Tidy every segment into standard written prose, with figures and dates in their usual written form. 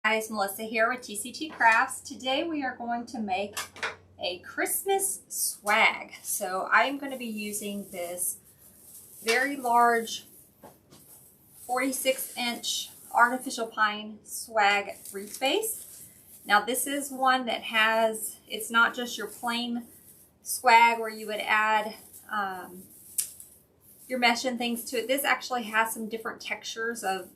Guys, Melissa here with TCT Crafts. Today we are going to make a Christmas swag. So I'm going to be using this very large 46-inch artificial pine swag wreath base. Now this is one that has, it's not just your plain swag where you would add your mesh and things to it. This actually has some different textures of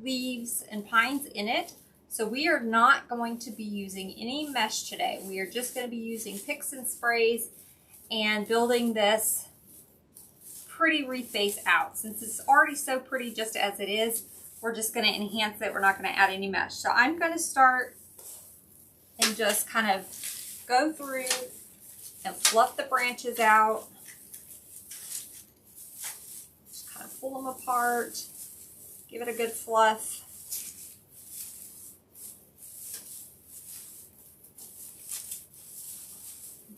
leaves and pines in it. So we are not going to be using any mesh today. We are just going to be using picks and sprays and building this pretty wreath base out. Since it's already so pretty just as it is, we're just going to enhance it. We're not going to add any mesh. So I'm going to start and just kind of go through and fluff the branches out. Just kind of pull them apart. Give it a good fluff.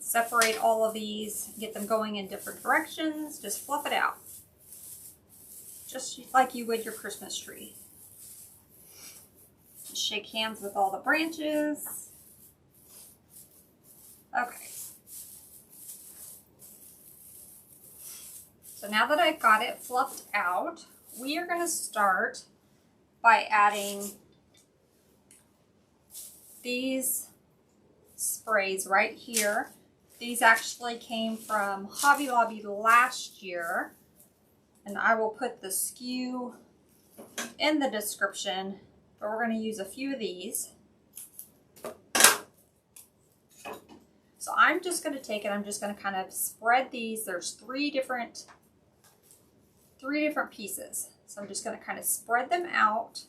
Separate all of these, get them going in different directions. Just fluff it out. Just like you would your Christmas tree. Just shake hands with all the branches. Okay. So now that I've got it fluffed out, we are going to start by adding these sprays right here. These actually came from Hobby Lobby last year, and I will put the SKU in the description, but we're going to use a few of these. So I'm just going to take it, I'm just going to kind of spread these. There's three different pieces. So I'm just going to kind of spread them out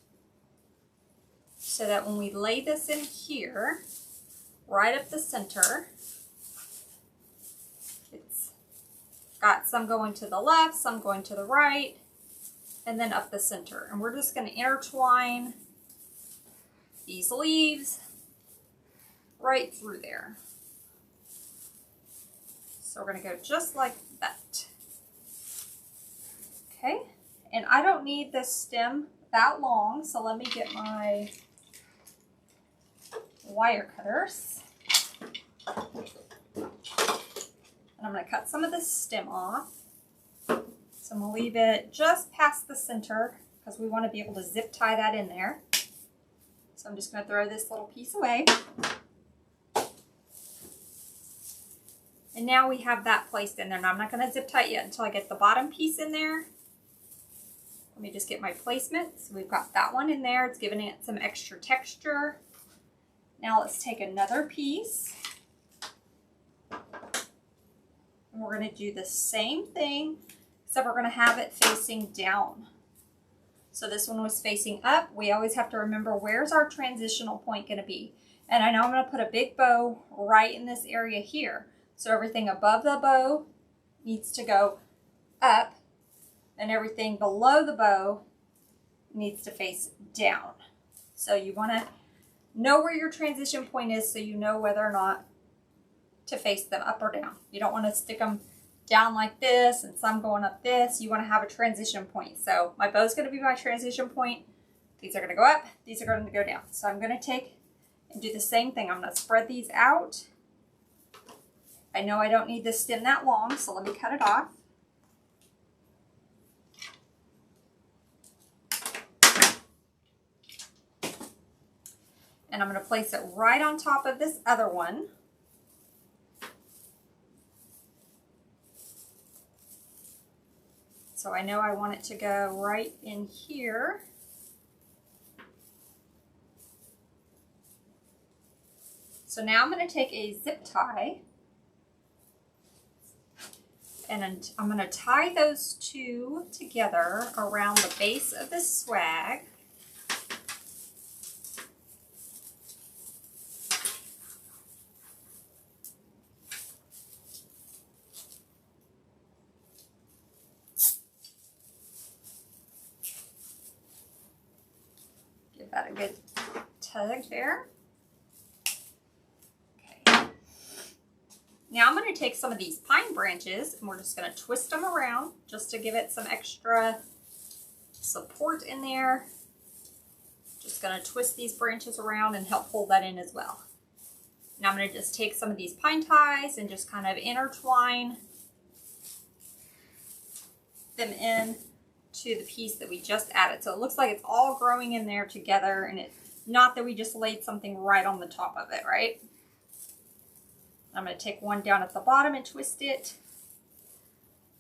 so that when we lay this in here, right up the center, it's got some going to the left, some going to the right, and then up the center. And we're just going to intertwine these leaves right through there. So we're going to go just like that. Okay, and I don't need this stem that long, so let me get my wire cutters. And I'm going to cut some of this stem off. So I'm going to leave it just past the center because we want to be able to zip tie that in there. So I'm just going to throw this little piece away. And now we have that placed in there. Now I'm not going to zip tie it yet until I get the bottom piece in there. Let me just get my placement. So we've got that one in there. It's giving it some extra texture. Now let's take another piece. And we're going to do the same thing, except we're going to have it facing down. So this one was facing up. We always have to remember, where's our transitional point going to be? And I know I'm going to put a big bow right in this area here. So everything above the bow needs to go up, and everything below the bow needs to face down. So you want to know where your transition point is so you know whether or not to face them up or down. You don't want to stick them down like this and some going up this. You want to have a transition point. So my bow is going to be my transition point. These are going to go up. These are going to go down. So I'm going to take and do the same thing. I'm going to spread these out. I know I don't need this stem that long, so let me cut it off. And I'm going to place it right on top of this other one. So I know I want it to go right in here. So now I'm going to take a zip tie and I'm going to tie those two together around the base of the swag. Give that a good tug there. Okay. Now I'm going to take some of these pine branches and we're just going to twist them around just to give it some extra support in there. Just going to twist these branches around and help hold that in as well. Now I'm going to just take some of these pine ties and just kind of intertwine them in to the piece that we just added. So it looks like it's all growing in there together, and it's not that we just laid something right on the top of it, right? I'm going to take one down at the bottom and twist it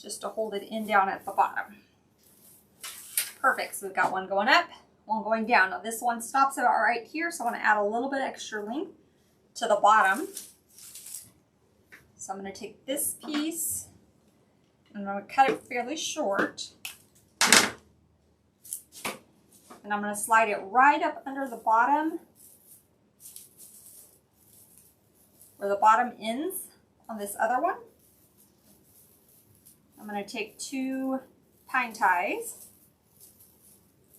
just to hold it in down at the bottom. Perfect. So we've got one going up, one going down. Now this one stops about right here, so I want to add a little bit extra length to the bottom. So I'm going to take this piece and I'm going to cut it fairly short. And I'm going to slide it right up under the bottom where the bottom ends on this other one. I'm going to take 2 pine ties,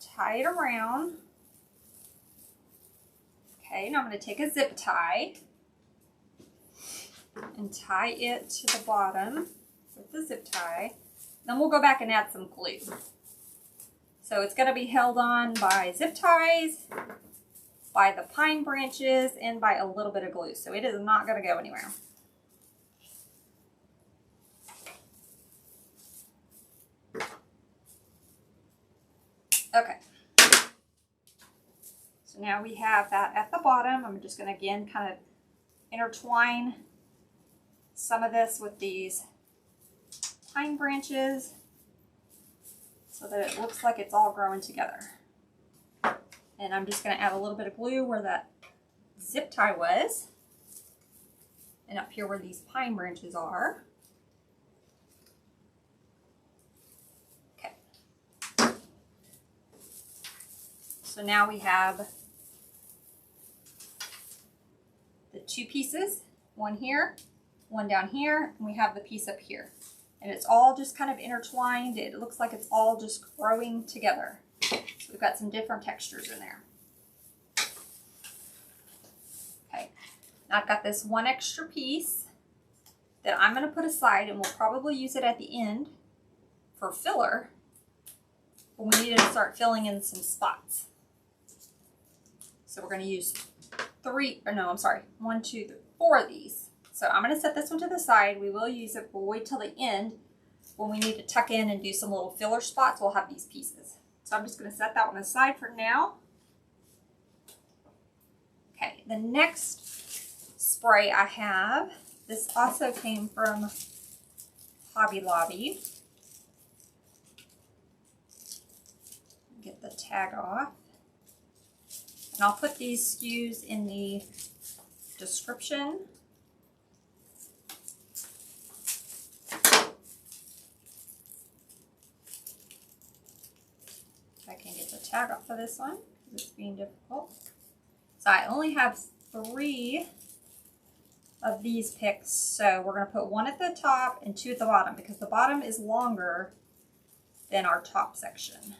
tie it around. Okay, now I'm going to take a zip tie and tie it to the bottom with the zip tie. Then we'll go back and add some glue. So it's going to be held on by zip ties, by the pine branches, and by a little bit of glue. So it is not going to go anywhere. Okay. So now we have that at the bottom. I'm just going to again kind of intertwine some of this with these pine branches so that it looks like it's all growing together. And I'm just going to add a little bit of glue where that zip tie was, and up here where these pine branches are. Okay. So now we have the 2 pieces, one here, one down here, and we have the piece up here. And it's all just kind of intertwined. It looks like it's all just growing together. So we've got some different textures in there. Okay, now I've got this one extra piece that I'm going to put aside, and we'll probably use it at the end for filler when we need to start filling in some spots. So we're going to use 1, 2, 3, 4 of these. So I'm going to set this one to the side. We will use it, we'll wait till the end when we need to tuck in and do some little filler spots. We'll have these pieces. So I'm just going to set that one aside for now. Okay, the next spray I have, this also came from Hobby Lobby. Get the tag off. And I'll put these SKUs in the description. I can get the tag off for this one because it's being difficult. So I only have 3 of these picks, so we're going to put 1 at the top and 2 at the bottom because the bottom is longer than our top section.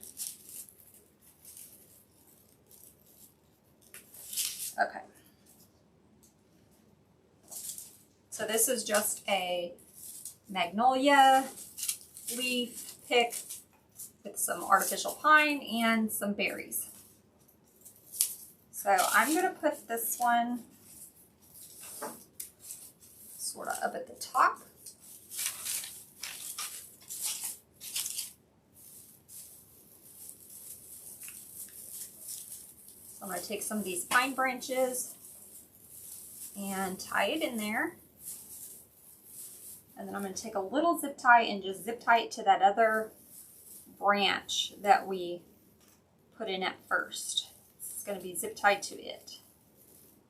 Okay. So this is just a Magnolia leaf pick with some artificial pine and some berries. So I'm going to put this one sort of up at the top. So I'm going to take some of these pine branches and tie it in there. And then I'm going to take a little zip tie and just zip tie it to that other branch that we put in at first. It's going to be zip tied to it.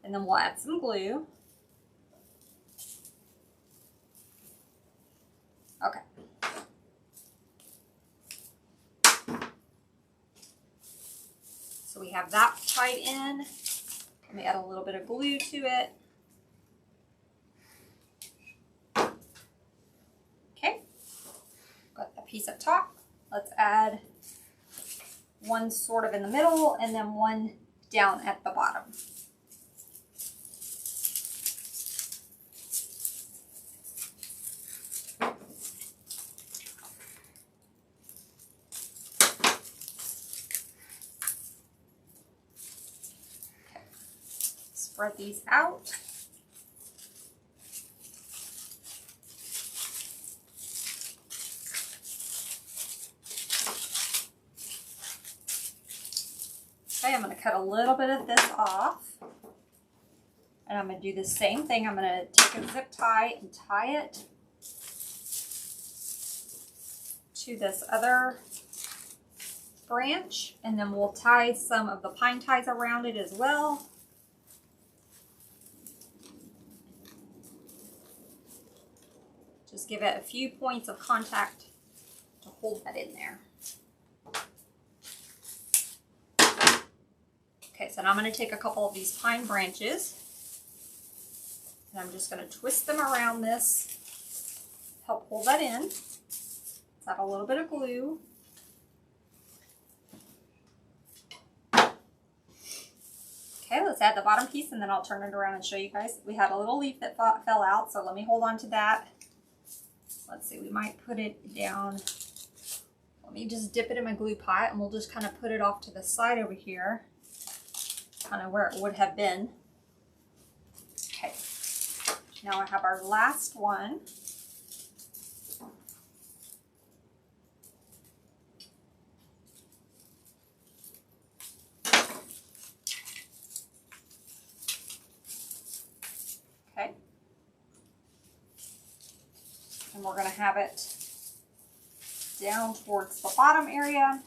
And then we'll add some glue. Okay. So we have that tied in. Let me add a little bit of glue to it. Okay. Got the piece up top. Let's add one sort of in the middle and then one down at the bottom. spread these out. Okay, I'm going to cut a little bit of this off. And I'm going to do the same thing. I'm going to take a zip tie and tie it to this other branch. And then we'll tie some of the pine ties around it as well. Just give it a few points of contact to hold that in there. Okay, so now I'm going to take a couple of these pine branches and I'm just going to twist them around this, help hold that in. Let's add a little bit of glue. Okay, let's add the bottom piece and then I'll turn it around and show you guys. We had a little leaf that fell out, so let me hold on to that. Let's see, we might put it down. Let me just dip it in my glue pot and we'll just kind of put it off to the side over here, kind of where it would have been. Okay, now I have our last one. Okay, and we're going to have it down towards the bottom area.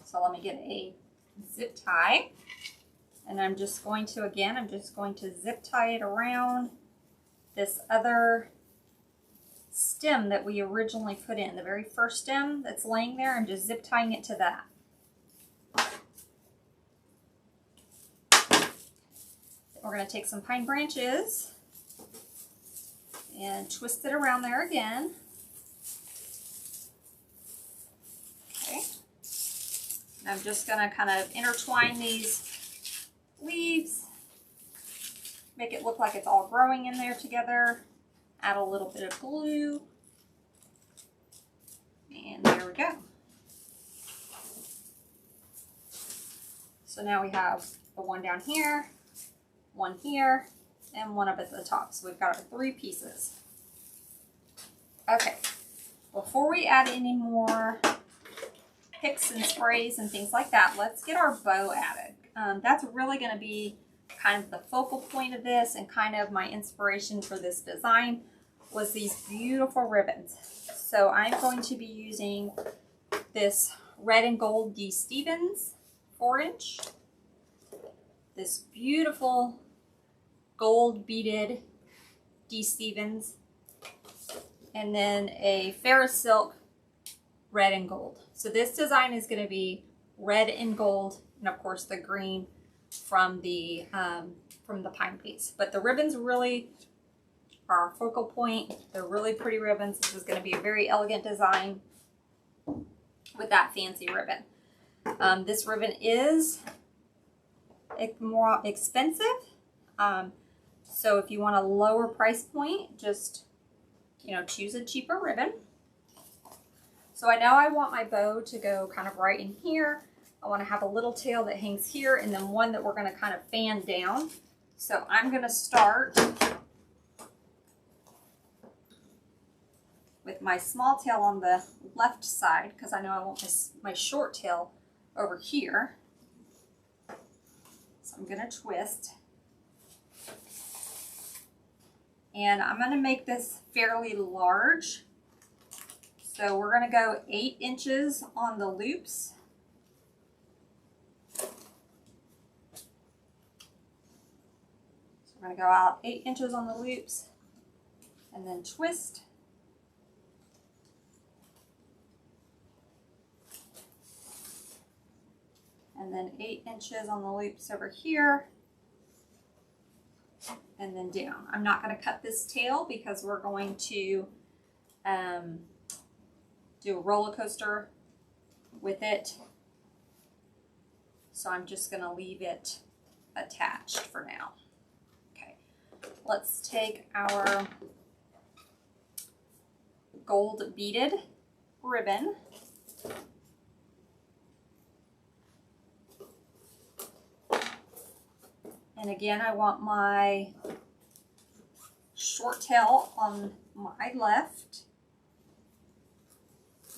So let me get a zip tie, and I'm just going to, again, I'm just going to zip tie it around this other stem that we originally put in, the very first stem that's laying there. I'm just zip tying it to that. We're going to take some pine branches and twist it around there again. Okay. And I'm just going to kind of intertwine these leaves, make it look like it's all growing in there together. Add a little bit of glue. And there we go. So now we have the one down here, one here, and one up at the top. So we've got our 3 pieces. Okay, before we add any more picks and sprays and things like that, let's get our bow added. That's really going to be kind of the focal point of this, and kind of my inspiration for this design was these beautiful ribbons. So I'm going to be using this red and gold D.Stevens 4-inch, this beautiful gold beaded D.Stevens, and then a Farrisilk red and gold. So this design is going to be red and gold, and of course the green from the pine piece. But the ribbons really are our focal point. They're really pretty ribbons. This is going to be a very elegant design with that fancy ribbon. This ribbon is more expensive. So if you want a lower price point, just, you know, choose a cheaper ribbon. So I know I want my bow to go kind of right in here. I want to have a little tail that hangs here, and then one that we're going to kind of fan down. So I'm going to start with my small tail on the left side, because I know I want my short tail over here. So I'm going to twist. And I'm going to make this fairly large. So we're going to go 8 inches on the loops. So we're going to go out 8 inches on the loops and then twist. And then 8 inches on the loops over here. And then down. I'm not going to cut this tail because we're going to do a roller coaster with it. So I'm just going to leave it attached for now. Okay, let's take our gold beaded ribbon And again, I want my short tail on my left.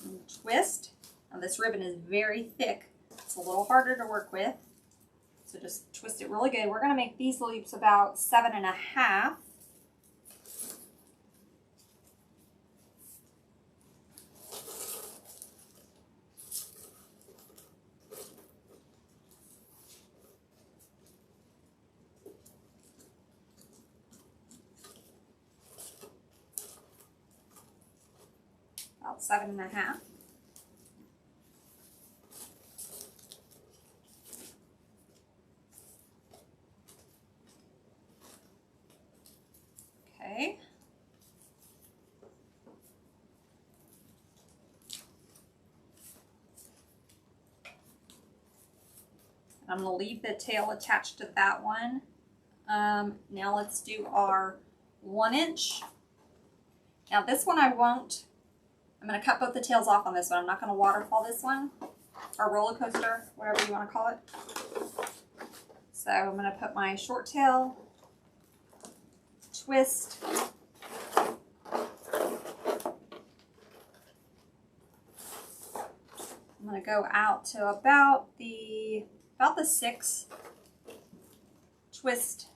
And twist. Now this ribbon is very thick. It's a little harder to work with. So just twist it really good. We're going to make these loops about 7.5. About 7.5. Okay. I'm going to leave the tail attached to that one. Now let's do our 1 inch. Now this one I'm going to cut both the tails off on this one. I'm not going to waterfall this one, or roller coaster, whatever you want to call it. So I'm going to put my short tail, twist, I'm going to go out to about the 6th twist.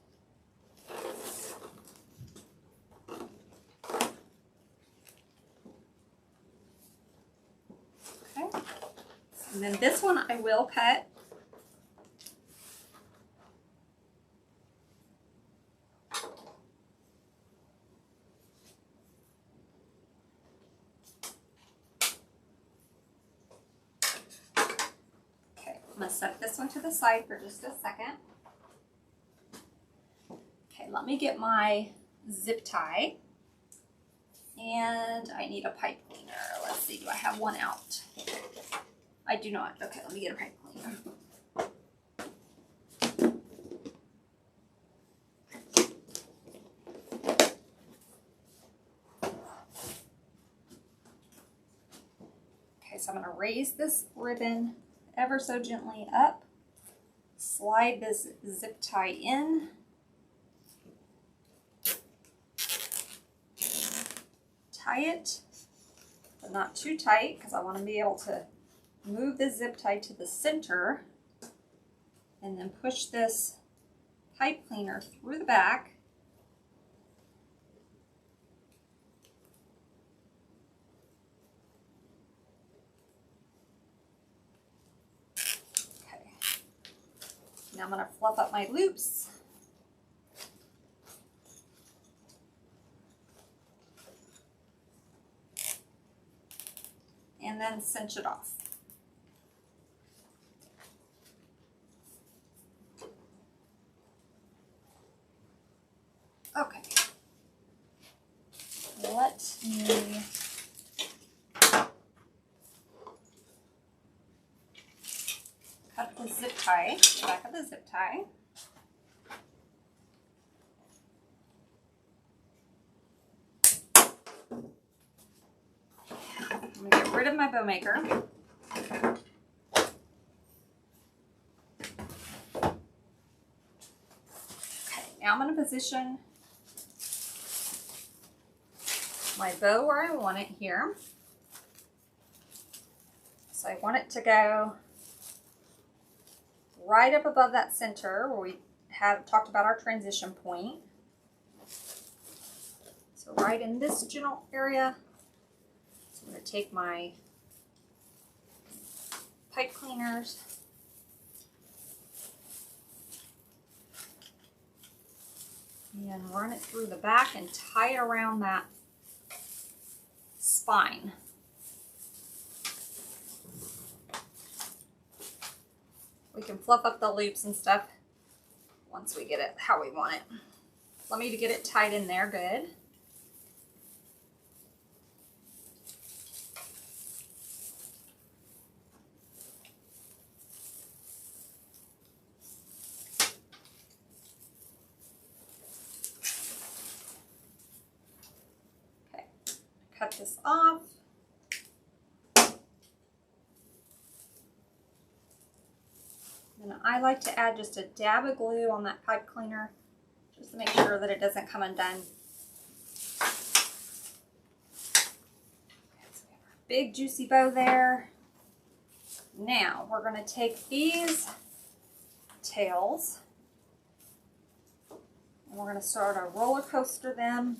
Okay. And then this one I will cut. I'm going to set this one to the side for just a second. Okay, let me get my zip tie. And I need a pipe cleaner. Let's see, do I have one out? I do not. Okay, let me get a pipe cleaner. Okay, so I'm going to raise this ribbon ever so gently up, slide this zip tie in, tie it, but not too tight because I want to be able to move the zip tie to the center, and then push this pipe cleaner through the back. Now I'm going to fluff up my loops. And then cinch it off. Okay. Let me cut the zip tie, the back of the zip tie. I'm going to get rid of my bow maker. Okay, now I'm going to position my bow where I want it here. So I want it to go right up above that center where we have talked about our transition point. So right in this general area. So I'm going to take my pipe cleaners and run it through the back and tie it around that spine. We can fluff up the loops and stuff once we get it how we want it. Let me get it tied in there good. Okay, cut this off. And I like to add just a dab of glue on that pipe cleaner just to make sure that it doesn't come undone. Big juicy bow there. Now we're going to take these tails and we're going to sort of roller coaster them.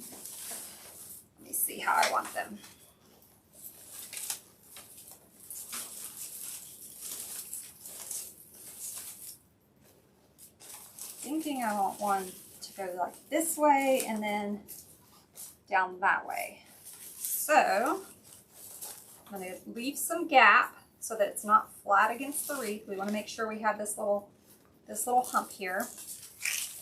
Let me see how I want them. Thinking I want one to go like this way and then down that way. So I'm going to leave some gap so that it's not flat against the wreath. We want to make sure we have this little hump here.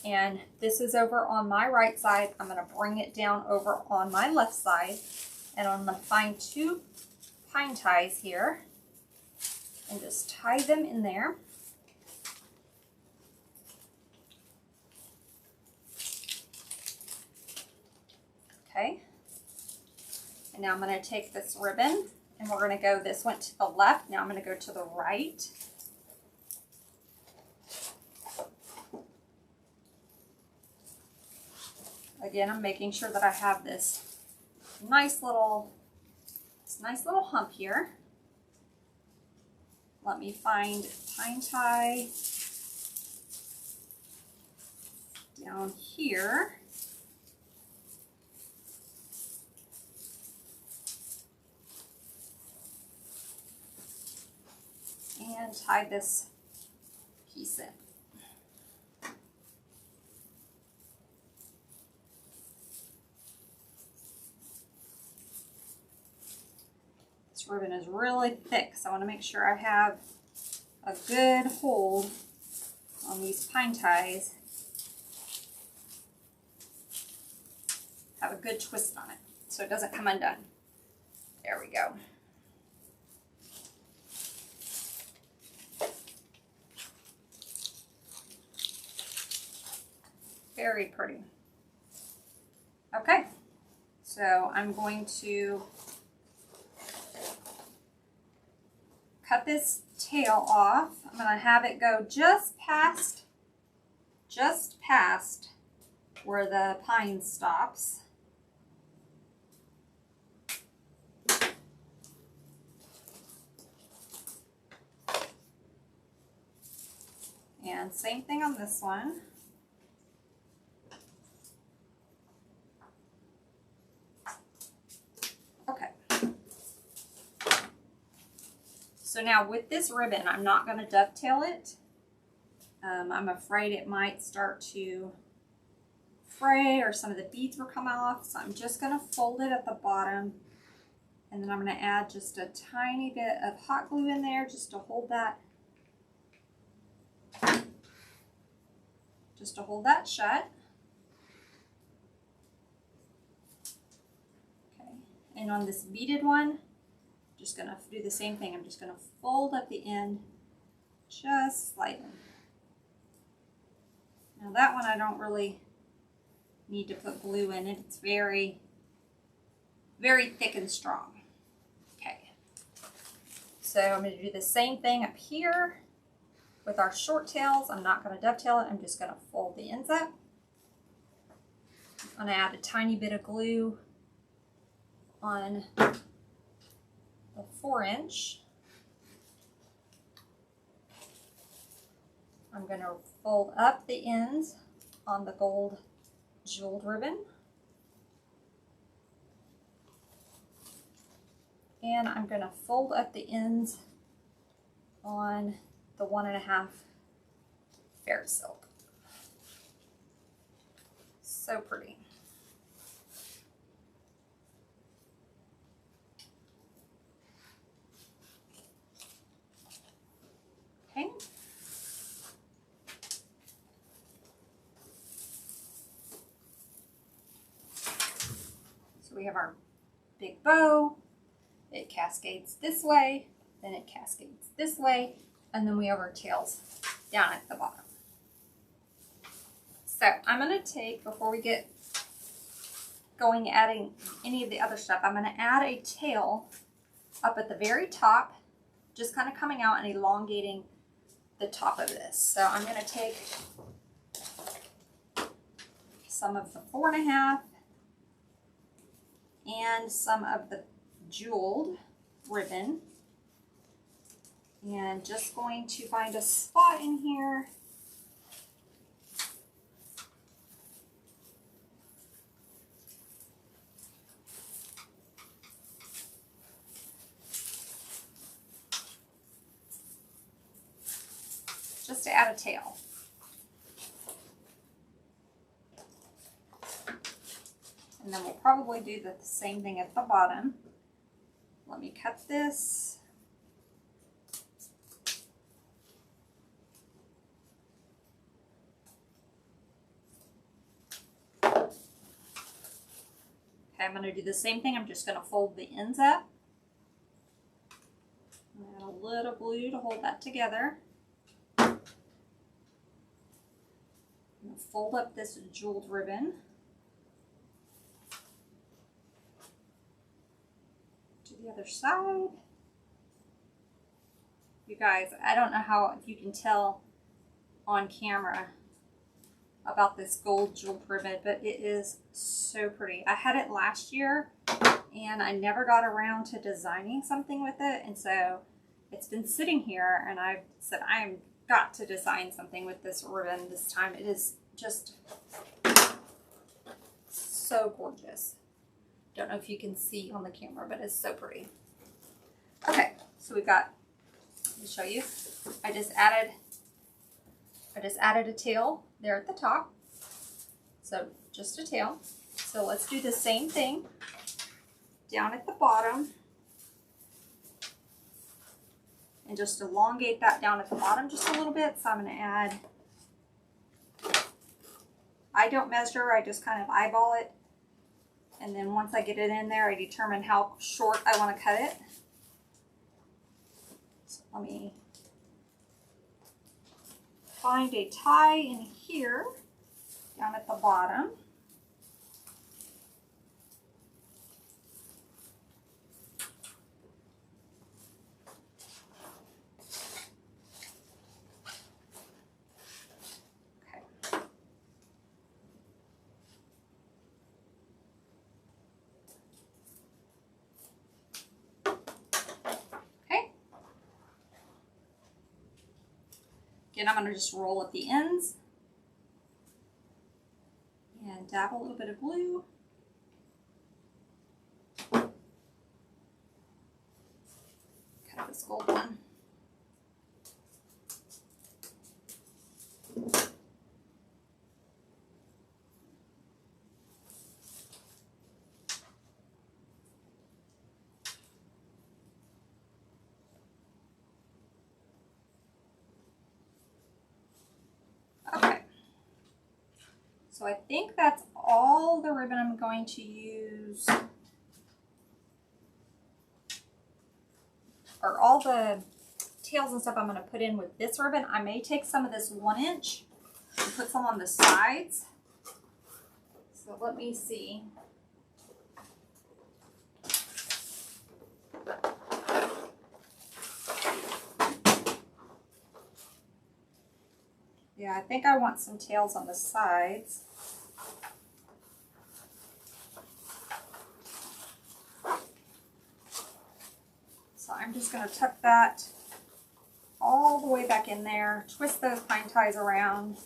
And this is over on my right side. I'm going to bring it down over on my left side. And I'm going to find 2 pine ties here and just tie them in there. Okay. And now I'm going to take this ribbon and we're going to go, this went to the left, now I'm going to go to the right. Again, I'm making sure that I have this nice little hump here. Let me find pine tie down here. And tie this piece in. This ribbon is really thick, so I want to make sure I have a good hold on these pine ties. Have a good twist on it so it doesn't come undone. There we go. Very pretty. Okay, so I'm going to cut this tail off. I'm going to have it go just past where the pine stops. And same thing on this one. Okay. So now with this ribbon, I'm not going to dovetail it. I'm afraid it might start to fray or some of the beads will come off. So I'm just going to fold it at the bottom. And then I'm going to add just a tiny bit of hot glue in there just to hold that. Just to hold that shut. Okay. And on this beaded one, just going to do the same thing. I'm just going to fold up the end just slightly. Now that one I don't really need to put glue in it. It's very, very thick and strong. Okay. So I'm going to do the same thing up here with our short tails. I'm not going to dovetail it. I'm just going to fold the ends up. I'm going to add a tiny bit of glue on the 4-inch. I'm going to fold up the ends on the gold jeweled ribbon. And I'm going to fold up the ends on the 1.5 Farrisilk. So pretty. Okay. So we have our big bow. It cascades this way, then it cascades this way, and then we have our tails down at the bottom. So I'm going to take, before we get going adding any of the other stuff, I'm going to add a tail up at the very top, just kind of coming out and elongating the top of this. So I'm going to take some of the 4.5 and some of the jeweled ribbon, and just going to find a spot in here just to add a tail. And then we'll probably do the same thing at the bottom. Let me cut this. Okay, I'm going to do the same thing. I'm just going to fold the ends up. Add a little glue to hold that together. I'm going to fold up this jeweled ribbon. The other side. You guys, I don't know how if you can tell on camera about this gold jeweled ribbon, but it is so pretty. I had it last year and I never got around to designing something with it, and so it's been sitting here and I've said I've got to design something with this ribbon this time. It is just so gorgeous. Don't know if you can see on the camera, but it's so pretty. Okay, so we've got, let me show you. I just added a tail there at the top. So just a tail. So let's do the same thing down at the bottom. And just elongate that down at the bottom just a little bit. So I'm going to add, I don't measure, I just kind of eyeball it. And then once I get it in there, I determine how short I want to cut it. So let me find a tie in here, down at the bottom. Again, I'm going to just roll up the ends and dab a little bit of glue. Cut this gold one. So I think that's all the ribbon I'm going to use, or all the tails and stuff I'm going to put in with this ribbon. I may take some of this 1 inch and put some on the sides. So let me see. Yeah, I think I want some tails on the sides. So I'm just going to tuck that all the way back in there, twist those pine ties around,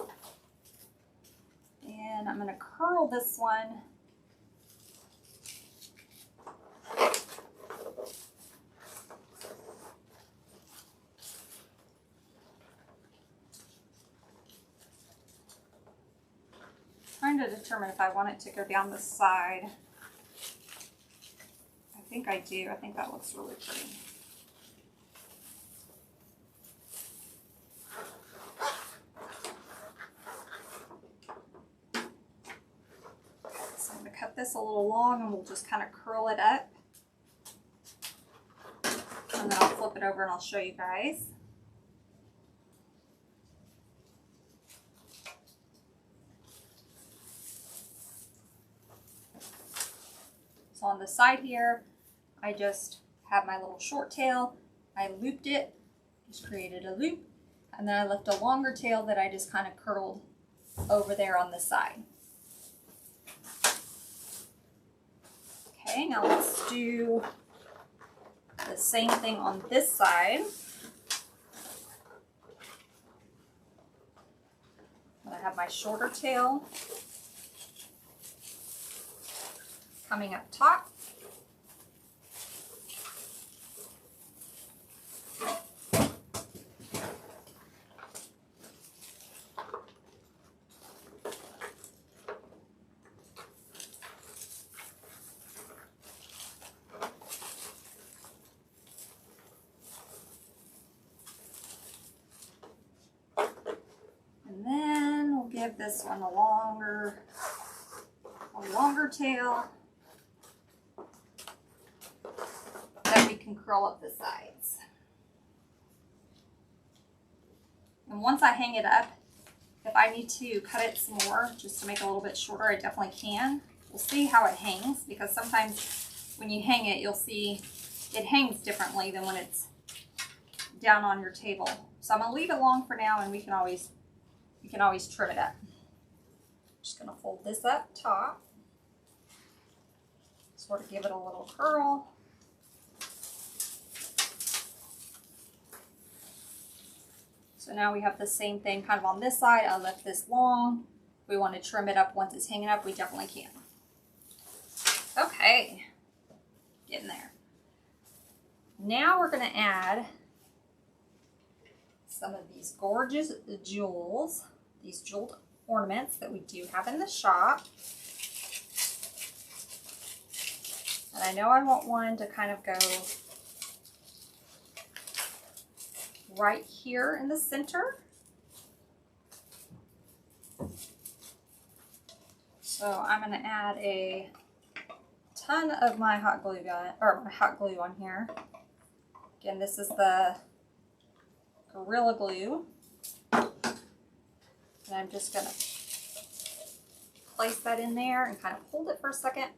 and I'm going to curl this one. Trying to determine if I want it to go down the side. I think I do. I think that looks really pretty. So I'm going to cut this a little long and we'll just kind of curl it up. And then I'll flip it over and I'll show you guys. So on the side here, I just have my little short tail. I looped it, just created a loop. And then I left a longer tail that I just kind of curled over there on the side. Okay, now let's do the same thing on this side. I have my shorter tail coming up top. Give this one a longer tail that we can curl up the sides. And once I hang it up, if I need to cut it some more just to make it a little bit shorter, I definitely can. We'll see how it hangs, because sometimes when you hang it, you'll see it hangs differently than when it's down on your table. So I'm gonna leave it long for now, and you can always trim it up. Just gonna fold this up top, sort of give it a little curl. So now we have the same thing kind of on this side. I left this long. If we want to trim it up once it's hanging up, we definitely can. Okay, getting there. Now we're gonna add some of these gorgeous jewels, these jeweled ornaments that we do have in the shop. And I know I want one to kind of go right here in the center. So I'm going to add a ton of my hot glue gun, or my hot glue on here. Again, this is the Gorilla Glue. And I'm just going to place that in there and kind of hold it for a second.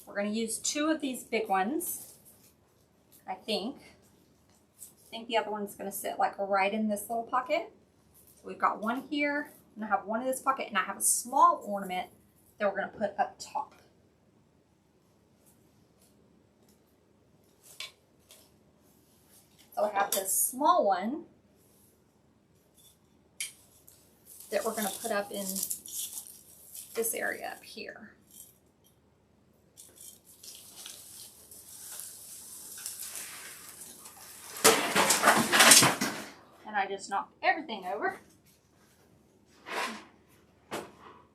We're going to use 2 of these big ones, I think. The other one's going to sit like right in this little pocket. So we've got one here, and I have one in this pocket, and I have a small ornament that we're going to put up top. So I have this small one that we're going to put up in this area up here. And I just knocked everything over.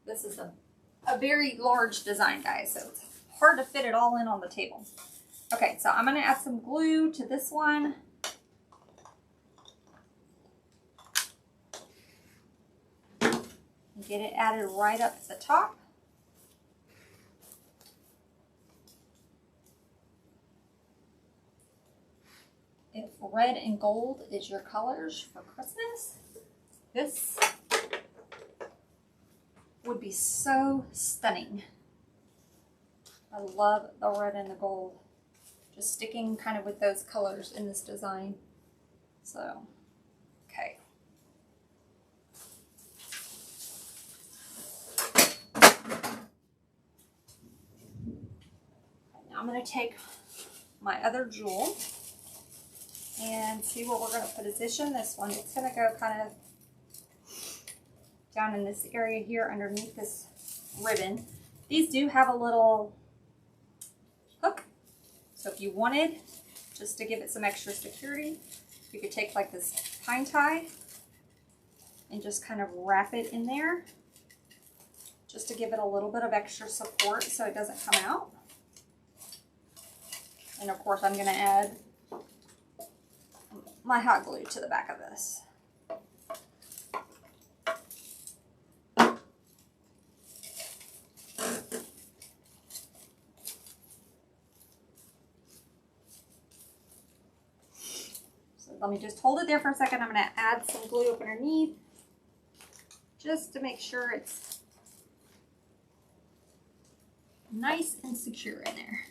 This is a very large design, guys, so it's hard to fit it all in on the table. Okay, so I'm going to add some glue to this one. Get it added right up to the top. If red and gold is your colors for Christmas, this would be so stunning. I love the red and the gold. Just sticking kind of with those colors in this design. So, okay. I'm going to take my other jewel and see where we're going to position this one. It's going to go kind of down in this area here underneath this ribbon. These do have a little hook, so if you wanted just to give it some extra security, you could take like this pine tie and just kind of wrap it in there just to give it a little bit of extra support so it doesn't come out. And of course, I'm going to add my hot glue to the back of this. So let me just hold it there for a second. I'm going to add some glue up underneath just to make sure it's nice and secure in there.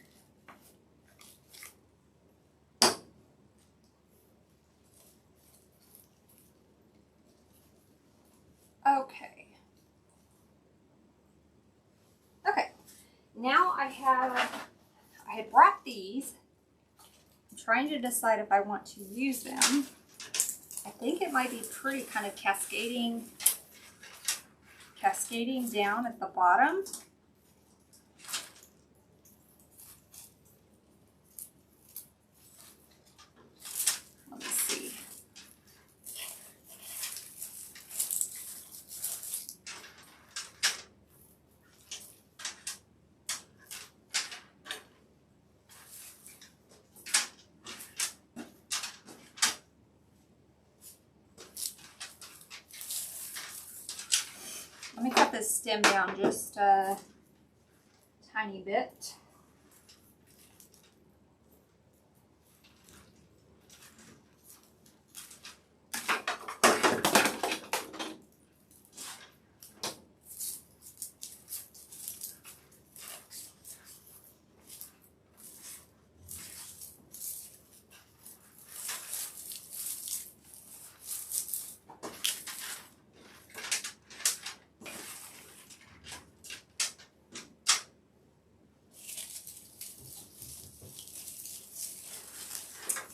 now I had brought these. I'm trying to decide if I want to use them. I think it might be pretty kind of cascading down at the bottom. Let me see. Let me cut this stem down just a tiny bit.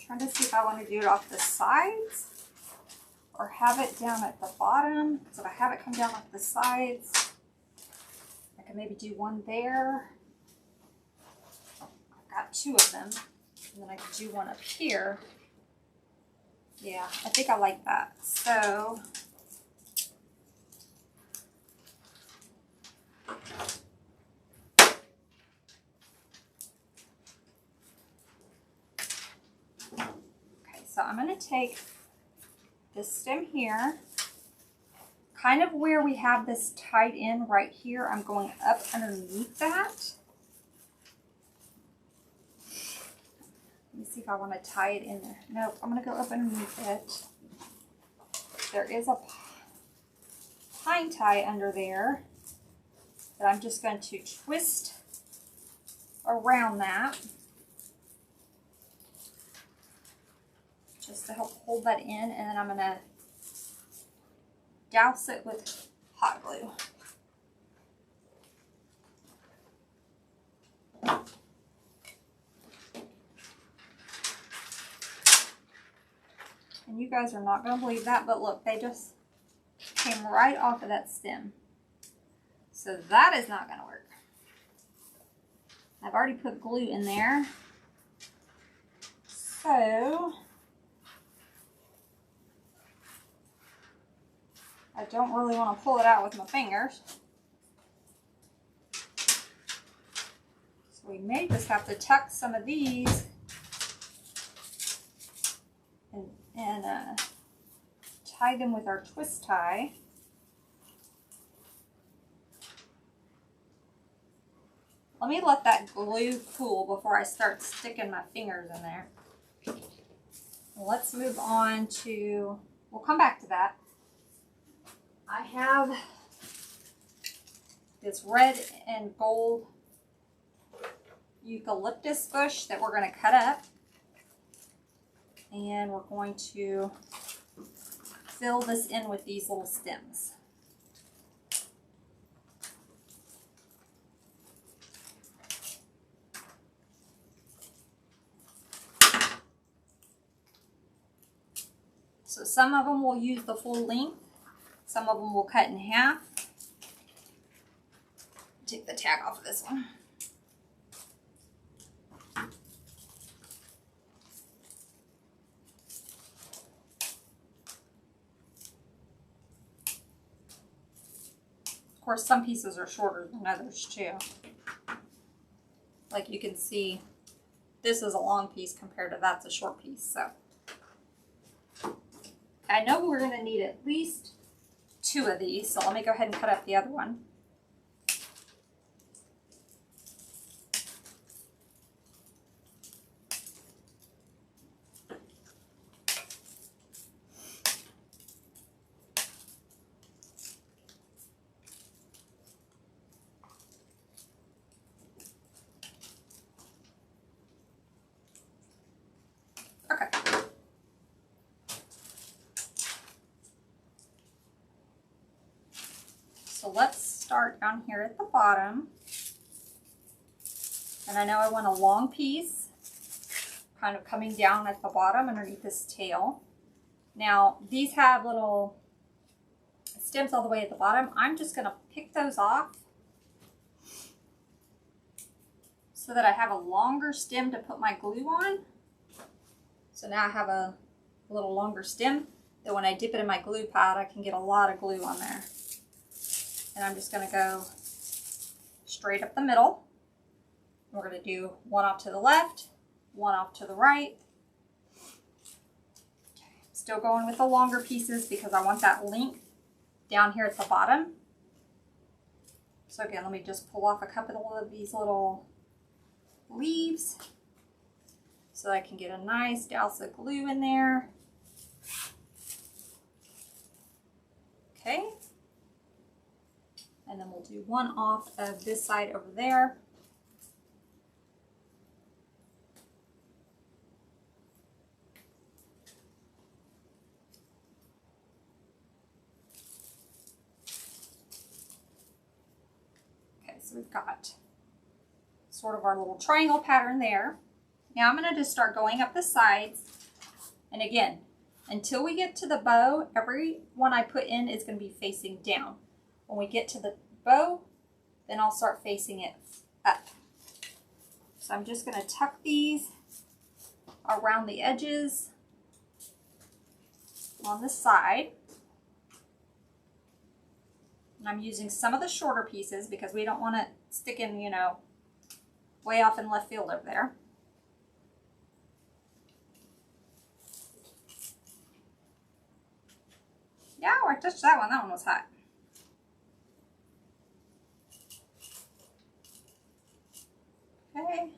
Trying to see if I want to do it off the sides or have it down at the bottom. So if I have it come down off the sides, I can maybe do one there. I've got two of them, and then I can do one up here. Yeah, I think I like that. So I'm going to take this stem here, kind of where we have this tied in right here. I'm going up underneath that. Let me see if I want to tie it in there. Nope, I'm going to go up underneath it. There is a pine tie under there that I'm just going to twist around that, just to help hold that in, and then I'm going to douse it with hot glue. And you guys are not going to believe that, but look, they just came right off of that stem. So that is not going to work. I've already put glue in there. So I don't really want to pull it out with my fingers. So we may just have to tuck some of these and tie them with our twist tie. Let me let that glue cool before I start sticking my fingers in there. Let's move on to, we'll come back to that. I have this red and gold eucalyptus bush that we're going to cut up. And we're going to fill this in with these little stems. So some of them will use the full length. Some of them will cut in half. Take the tag off of this one. Of course, some pieces are shorter than others too. Like you can see, this is a long piece compared to that's a short piece. So I know we're going to need at least 2 of these, so let me go ahead and cut up the other one. Okay. So let's start down here at the bottom. And I know I want a long piece kind of coming down at the bottom underneath this tail. Now, these have little stems all the way at the bottom. I'm just going to pick those off so that I have a longer stem to put my glue on. So now I have a little longer stem that when I dip it in my glue pot, I can get a lot of glue on there. And I'm just going to go straight up the middle. We're going to do one off to the left, one off to the right. Still going with the longer pieces because I want that length down here at the bottom. So again, let me just pull off a couple of these little leaves so that I can get a nice douse of glue in there. Okay. And then we'll do one off of this side over there. So we've got sort of our little triangle pattern there. Now I'm going to just start going up the sides. And again, until we get to the bow, every one I put in is going to be facing down. When we get to the bow, then I'll start facing it up. So I'm just going to tuck these around the edges on the side. I'm using some of the shorter pieces because we don't want it sticking, you know, way off in left field over there. Yeah, I touched that one. That one was hot. Okay.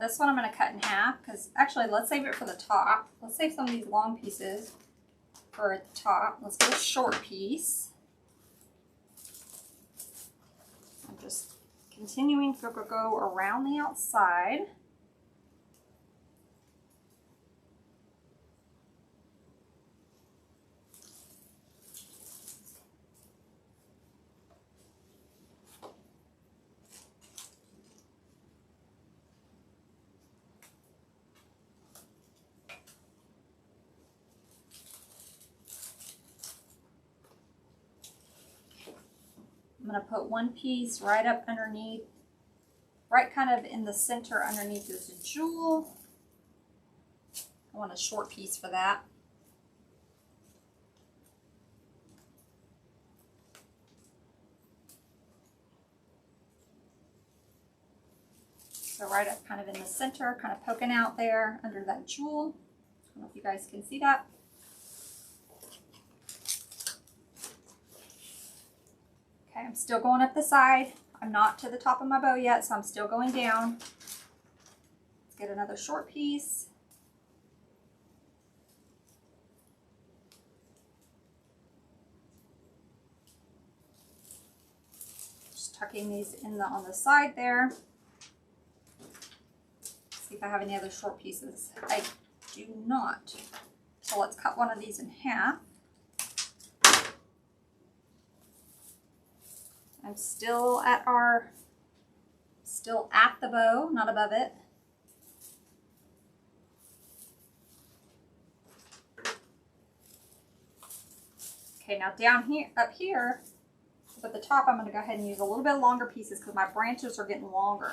This one I'm going to cut in half because actually let's save it for the top. Let's save some of these long pieces for the top. Let's get a short piece. I'm just continuing to go around the outside. I'm going to put one piece right up underneath, right kind of in the center underneath this jewel. I want a short piece for that. So right up kind of in the center, kind of poking out there under that jewel. I don't know if you guys can see that. Okay, I'm still going up the side. I'm not to the top of my bow yet, so I'm still going down. Let's get another short piece. Just tucking these in on the side there. See if I have any other short pieces. I do not. So let's cut one of these in half. I'm still at the bow, not above it. Okay, now down here, up here, at the top, I'm going to go ahead and use a little bit longer pieces because my branches are getting longer.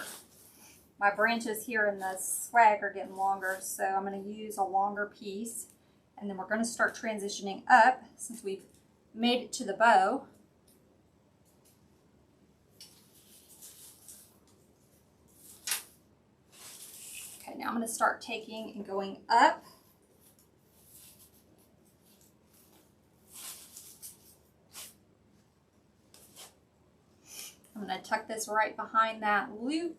My branches here in the swag are getting longer, so I'm going to use a longer piece. And then we're going to start transitioning up since we've made it to the bow. Okay, now I'm going to start taking and going up. I'm going to tuck this right behind that loop,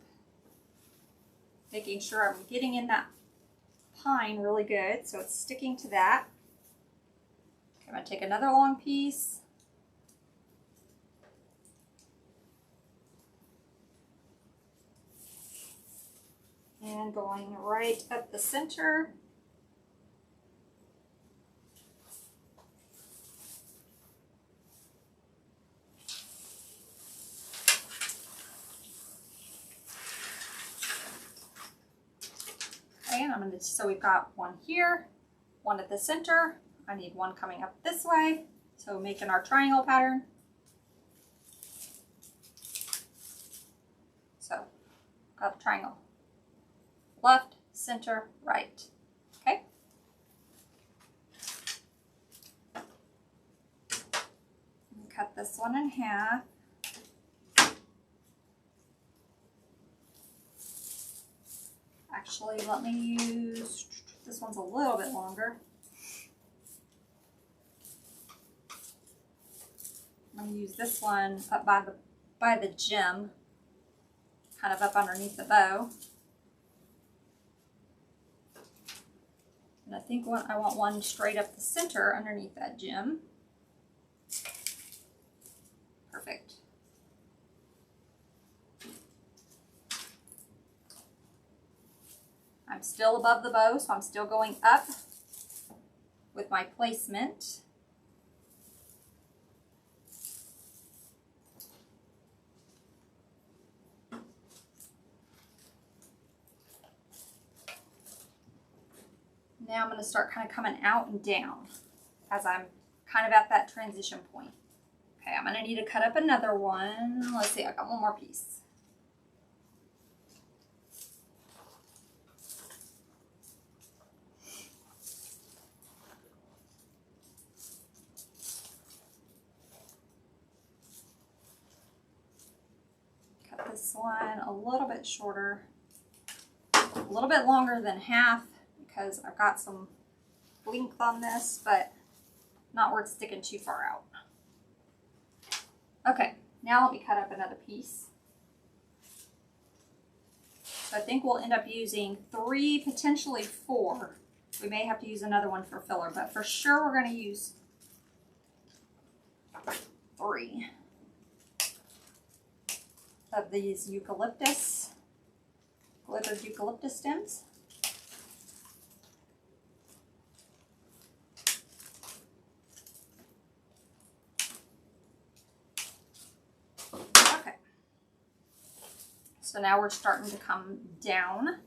making sure I'm getting in that pine really good so it's sticking to that. Okay, I'm going to take another long piece. And going right up the center. so we've got one here, one at the center. I need one coming up this way. So making our triangle pattern. So got a triangle. Left, center, right. Okay. Cut this one in half. Actually, let me use, this one's a little bit longer. I'm going to use this one up by the gem, kind of up underneath the bow. And I think I want one straight up the center underneath that gem. Perfect. I'm still above the bow, so I'm still going up with my placement. Now I'm going to start kind of coming out and down as I'm kind of at that transition point. Okay, I'm going to need to cut up another one. Let's see, I got one more piece. Cut this one a little bit shorter, a little bit longer than half because I've got some length on this, but not worth sticking too far out. Okay, now let me cut up another piece. So I think we'll end up using 3, potentially 4. We may have to use another one for filler, but for sure we're going to use 3 of these eucalyptus, glittered eucalyptus stems. Okay. So now we're starting to come down.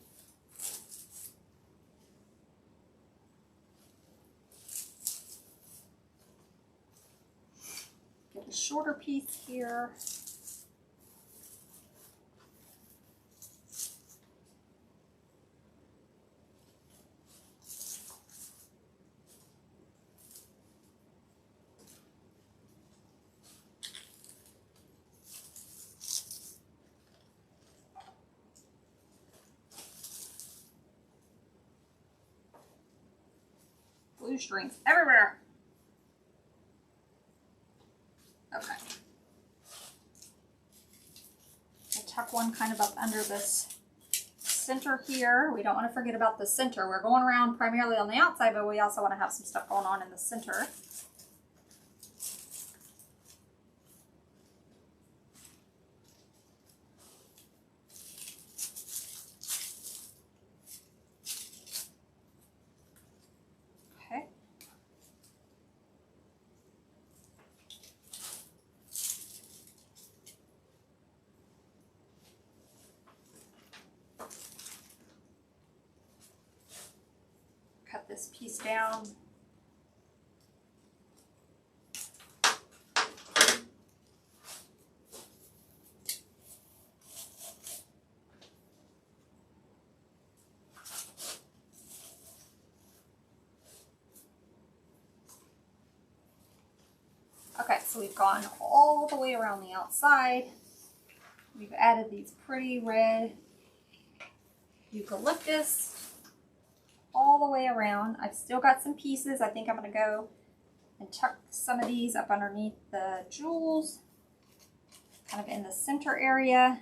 Get a shorter piece here. Blue strings everywhere. Okay. I'll tuck one kind of up under this center here. We don't want to forget about the center. We're going around primarily on the outside, but we also want to have some stuff going on in the center. Cut this piece down. Okay, so we've gone all the way around the outside. We've added these pretty red eucalyptus all the way around. I've still got some pieces. I think I'm going to go and tuck some of these up underneath the jewels, kind of in the center area.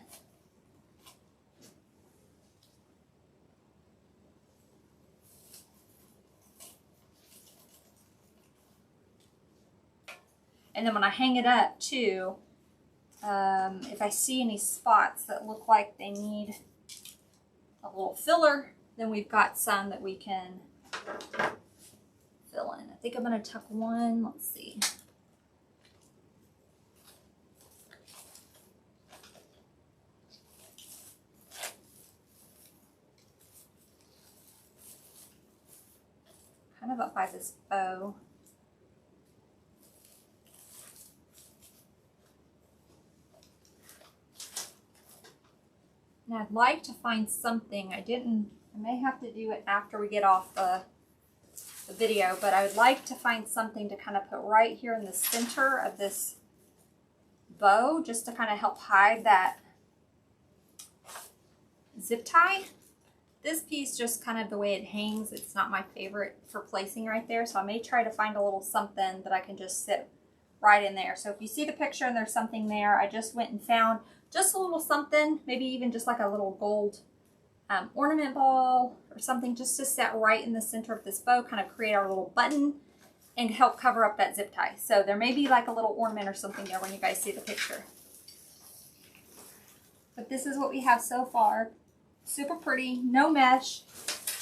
And then when I hang it up too, if I see any spots that look like they need a little filler, then we've got some that we can fill in. I think I'm going to tuck one. Let's see. up by this bow. And I'd like to find something. I may have to do it after we get off the video, but I would like to find something to kind of put right here in the center of this bow, just to kind of help hide that zip tie. This piece, just kind of the way it hangs, it's not my favorite for placing right there, so I may try to find a little something that I can just sit right in there. So if you see the picture and there's something there, I just went and found just a little something, maybe even just like a little gold ornament ball or something, just to set right in the center of this bow, kind of create our little button and help cover up that zip tie. So there may be like a little ornament or something there when you guys see the picture. But this is what we have so far. Super pretty, no mesh,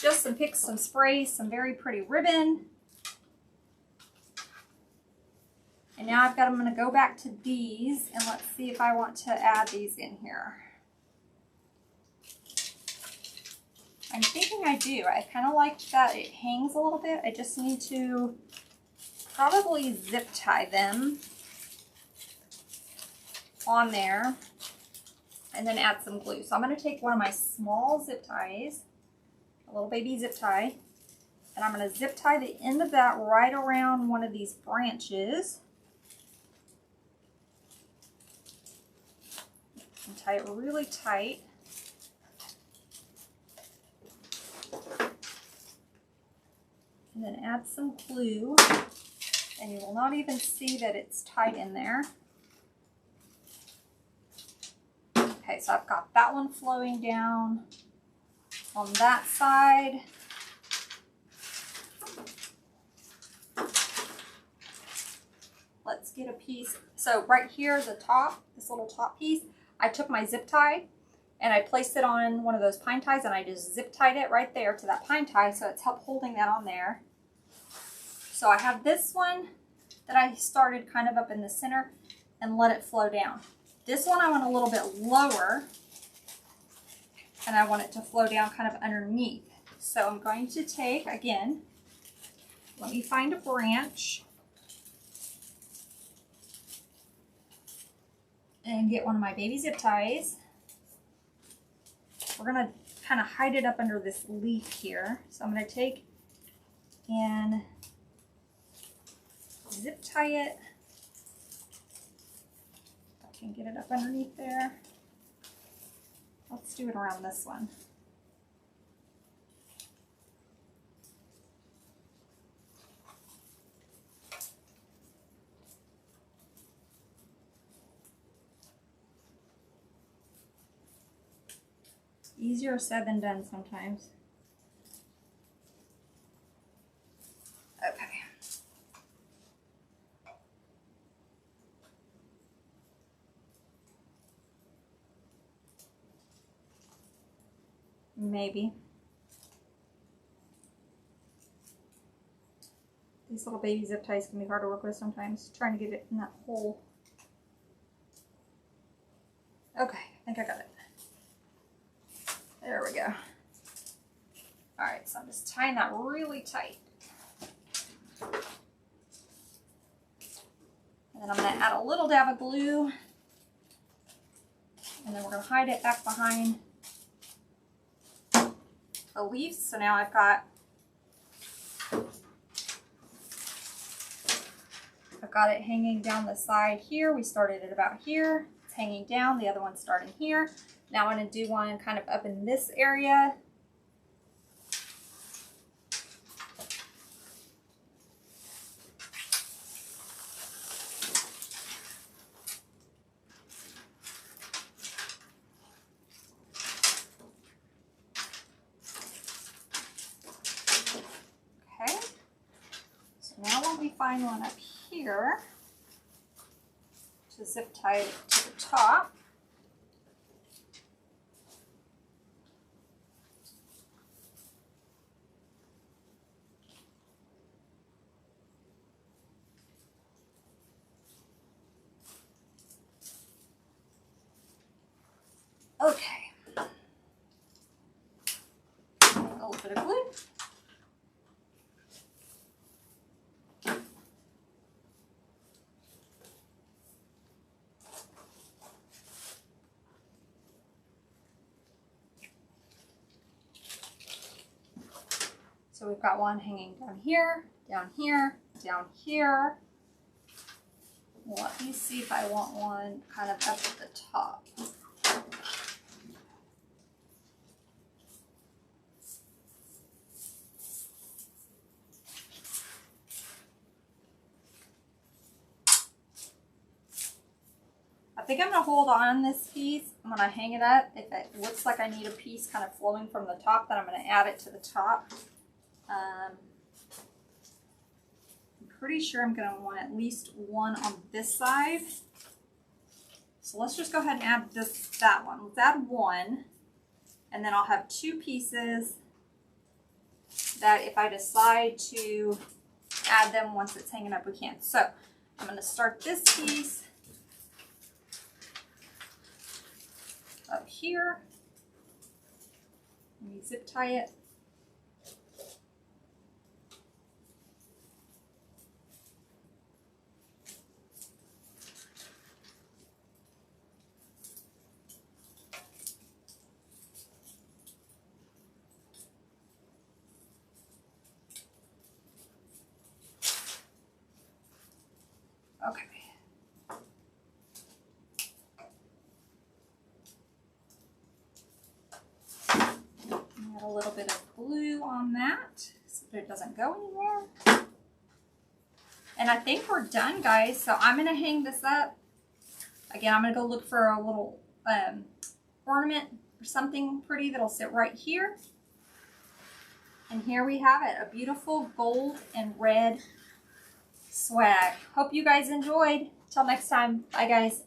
just some sprays, some very pretty ribbon. And now I'm going to go back to these and let's see if I want to add these in here. I'm thinking I do. I kind of like that it hangs a little bit. I just need to probably zip tie them on there and then add some glue. So I'm going to take one of my small zip ties, a little baby zip tie, and I'm going to zip tie the end of that right around one of these branches. And tie it really tight. And then add some glue, and you will not even see that it's tight in there. Okay, so I've got that one flowing down on that side. Let's get a piece. So right here, the top, this little top piece, I took my zip tie and I placed it on one of those pine ties, and I just zip tied it right there to that pine tie, so it's helped holding that on there. So I have this one that I started kind of up in the center and let it flow down. This one I want a little bit lower, and I want it to flow down kind of underneath. So I'm going to take, again, let me find a branch and get one of my baby zip ties. We're going to kind of hide it up under this leaf here. So I'm going to take and zip tie it. I can get it up underneath there. Let's do it around this one. Easier said than done sometimes. Okay. Maybe. These little baby zip ties can be hard to work with sometimes, trying to get it in that hole. Okay, I think I got it. There we go. All right, so I'm just tying that really tight. And then I'm going to add a little dab of glue. And then we're going to hide it back behind the leaves. So now I've got it hanging down the side here. We started it about here. It's hanging down. The other one's starting here. Now I'm going to do one kind of up in this area. Okay. So now when we find one up here, to zip tie it to the top. Okay, a little bit of glue. So we've got one hanging down here, down here, down here. Let me see if I want one kind of up at the top. I think I'm going to hold on this piece. I'm going to hang it up. If it looks like I need a piece kind of flowing from the top, then I'm going to add it to the top. I'm pretty sure I'm going to want at least one on this side. So let's just go ahead and add that one. Let's add one. And then I'll have two pieces that if I decide to add them once it's hanging up, we can. So I'm going to start this piece up here. Let me zip tie it. Okay. Add a little bit of glue on that so that it doesn't go anywhere. And I think we're done, guys. So I'm going to hang this up. Again, I'm going to go look for a little ornament or something pretty that'll sit right here. And here we have it, a beautiful gold and red swag. Hope you guys enjoyed. Till next time. Bye, guys.